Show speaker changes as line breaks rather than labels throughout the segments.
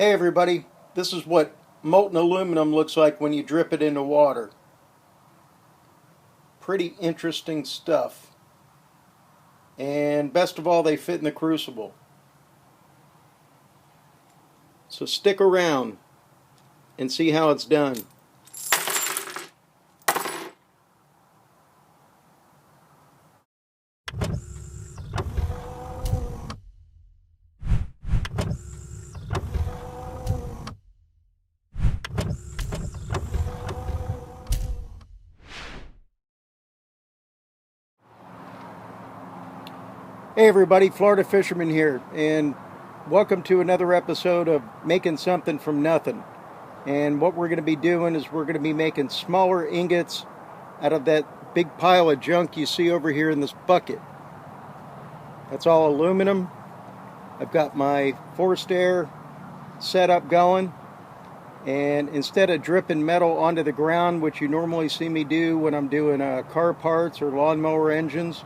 Hey everybody, this is what molten aluminum looks like when you drip it into water. Pretty interesting stuff. And best of all, they fit in the crucible. So stick around and see how it's done. Hey everybody, Florida Fisherman here, and welcome to another episode of Making Something from Nothing. And what we're going to be doing is we're going to be making smaller ingots out of that big pile of junk you see over here in this bucket. That's all aluminum. I've got my forced air setup going, and instead of dripping metal onto the ground, which you normally see me do when I'm doing car parts or lawnmower engines,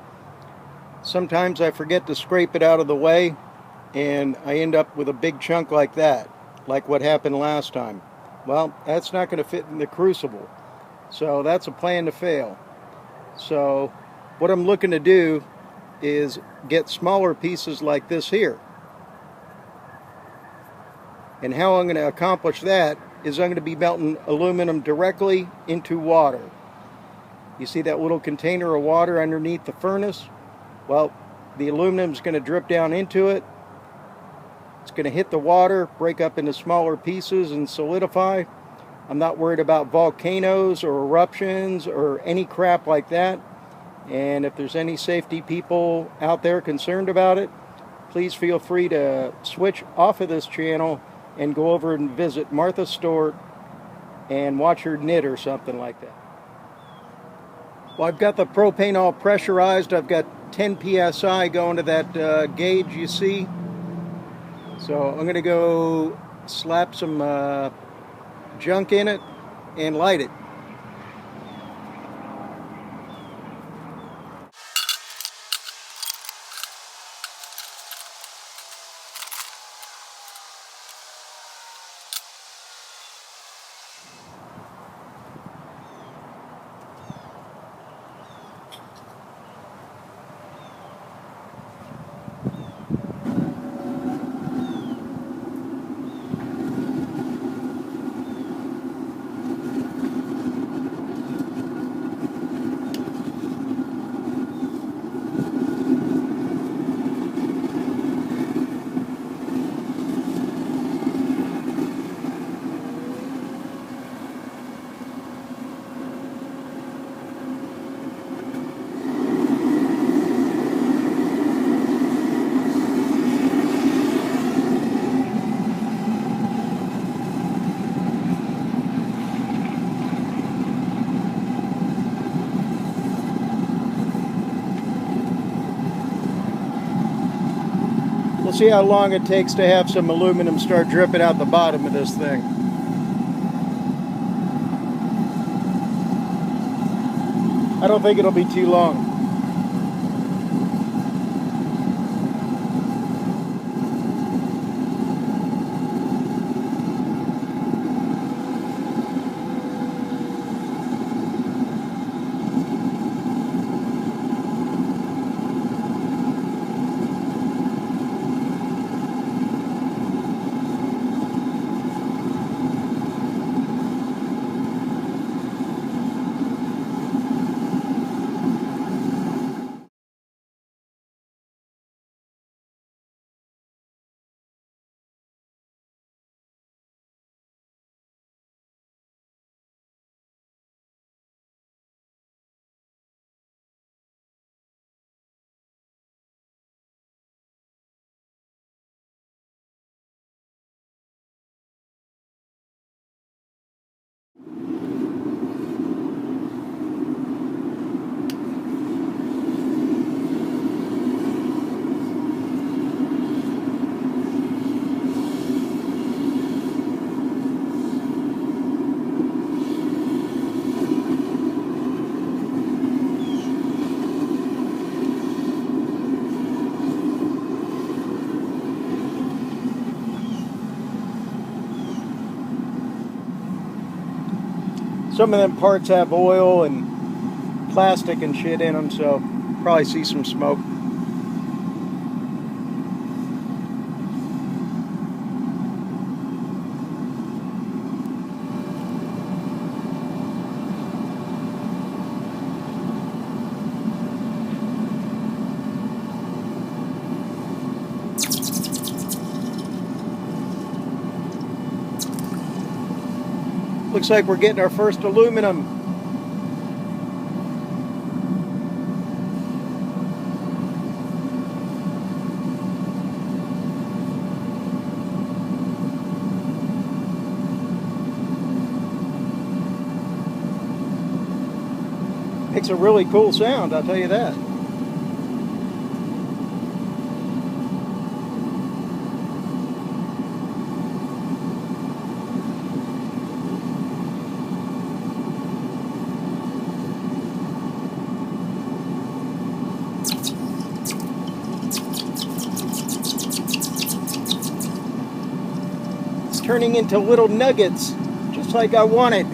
sometimes I forget to scrape it out of the way and I end up with a big chunk like that, like what happened last time. Well, that's not going to fit in the crucible, so that's a plan to fail. So what I'm looking to do is get smaller pieces like this here. And how I'm going to accomplish that is I'm going to be melting aluminum directly into water. You see that little container of water underneath the furnace? Well, the aluminum is going to drip down into it. It's going to hit the water, break up into smaller pieces and solidify. I'm not worried about volcanoes or eruptions or any crap like that. And if there's any safety people out there concerned about it, please feel free to switch off of this channel and go over and visit Martha's store and watch her knit or something like that. Well, I've got the propane all pressurized. I've got 10 psi going to that gauge you see. So I'm going to go slap some junk in it and light it. We'll see how long it takes to have some aluminum start dripping out the bottom of this thing. I don't think it'll be too long. Some of them parts have oil and plastic and shit in them, so probably see some smoke. Looks like we're getting our first aluminum. Makes a really cool sound, I'll tell you that. It's turning into little nuggets, just like I wanted.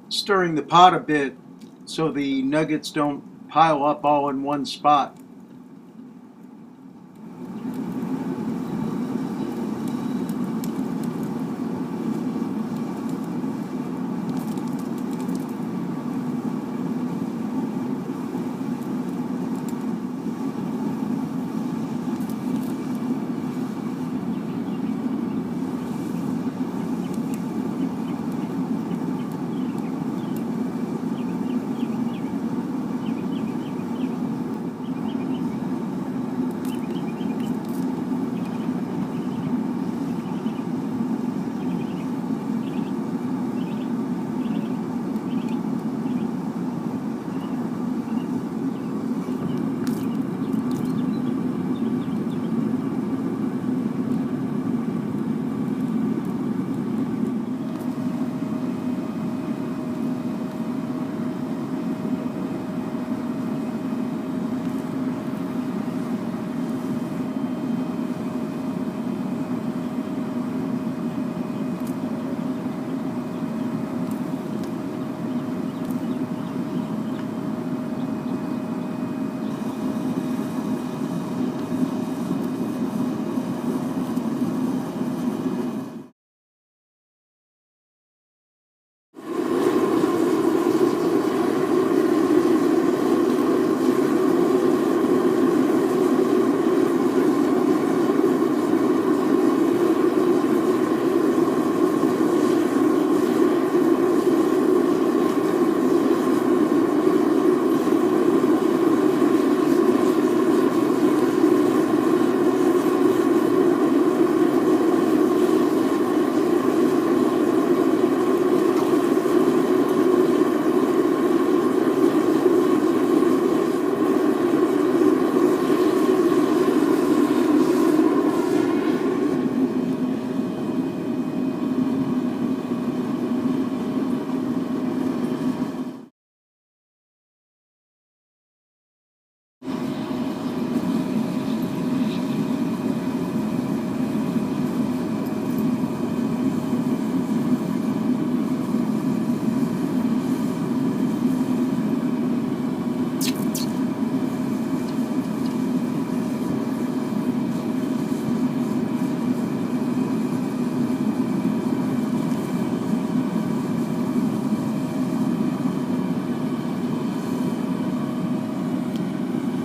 Stirring the pot a bit so the nuggets don't pile up all in one spot.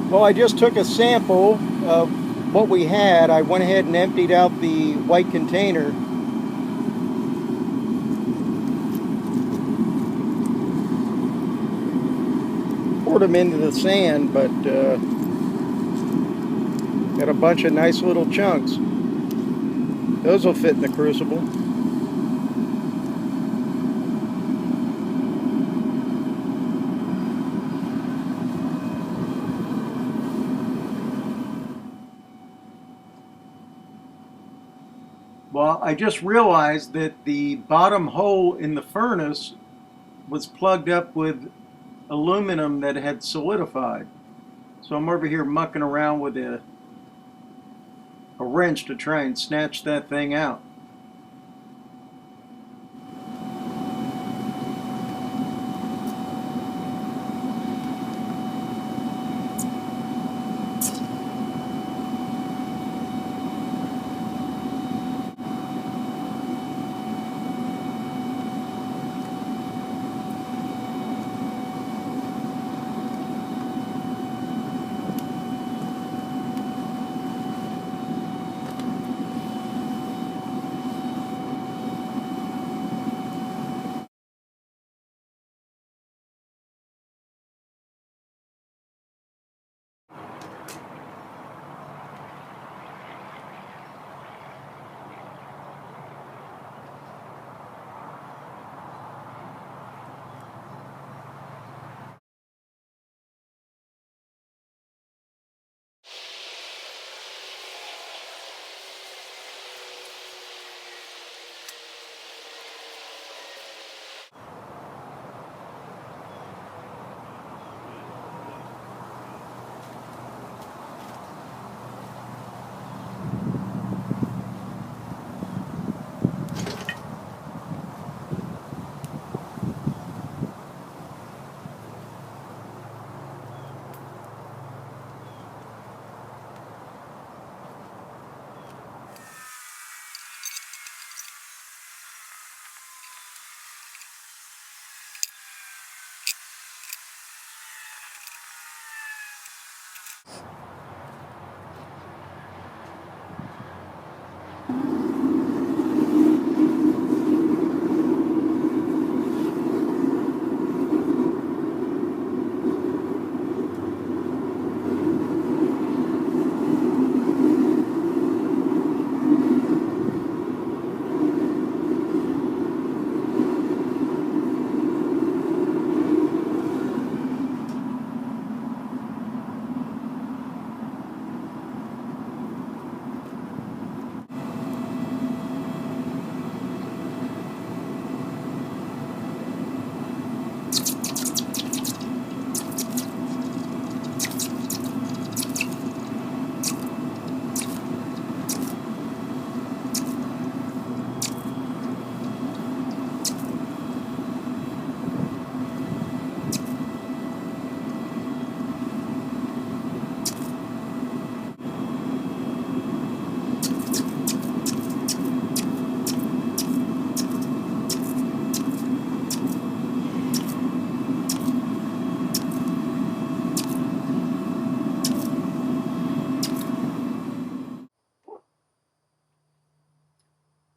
Well, I just took a sample of what we had. I went ahead and emptied out the white container. Poured them into the sand, but got a bunch of nice little chunks. Those will fit in the crucible. Well, I just realized that the bottom hole in the furnace was plugged up with aluminum that had solidified. So I'm over here mucking around with a wrench to try and snatch that thing out.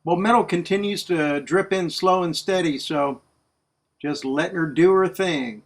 Well, metal continues to drip in slow and steady, so just letting her do her thing.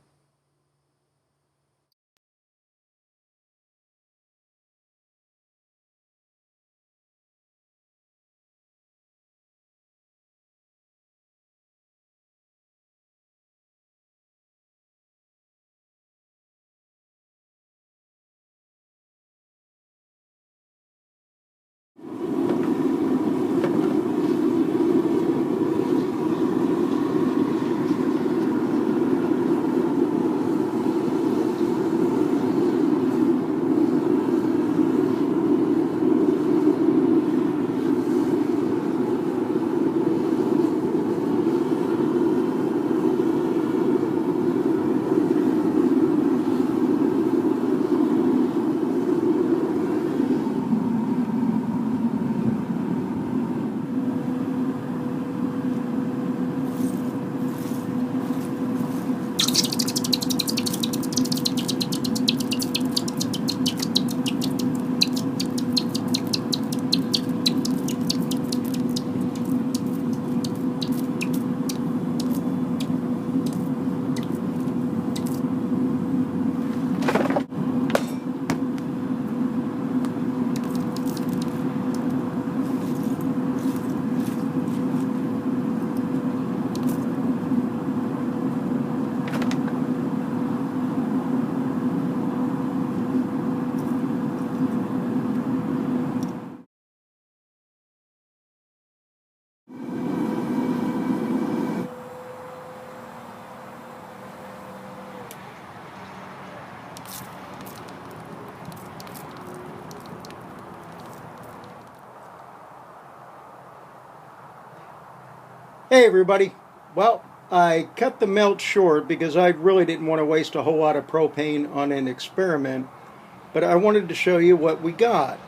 Hey everybody. Well, I cut the melt short because I really didn't want to waste a whole lot of propane on an experiment, but I wanted to show you what we got.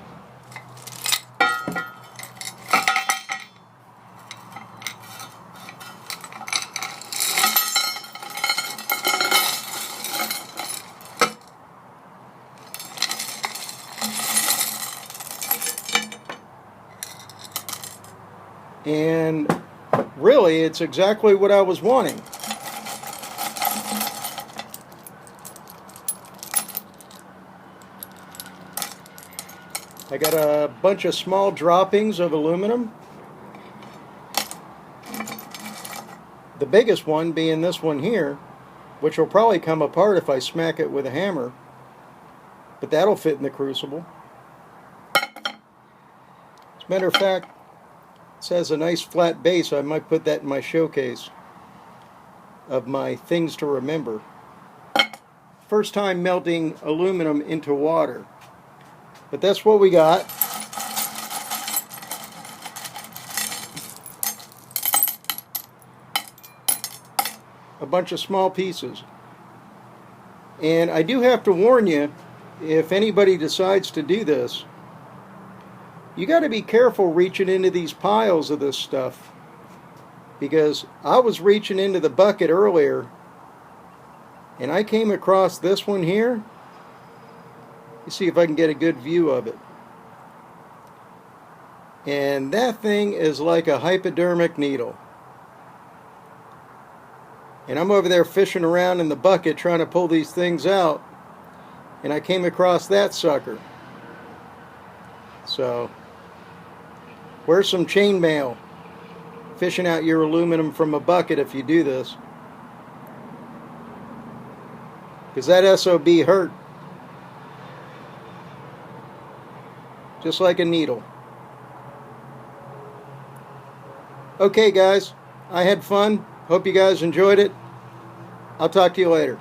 And really, it's exactly what I was wanting. I got a bunch of small droppings of aluminum. The biggest one being this one here, which will probably come apart if I smack it with a hammer, but that'll fit in the crucible. As a matter of fact, this has a nice flat base. I might put that in my showcase of my things to remember. First time melting aluminum into water. But that's what we got. A bunch of small pieces. And I do have to warn you, if anybody decides to do this, you got to be careful reaching into these piles of this stuff, because I was reaching into the bucket earlier and I came across this one here. You see if I can get a good view of it. And that thing is like a hypodermic needle. And I'm over there fishing around in the bucket trying to pull these things out, and I came across that sucker. So wear some chainmail fishing out your aluminum from a bucket if you do this, because that SOB hurt just like a needle. Okay guys, I had fun. Hope you guys enjoyed it. I'll talk to you later.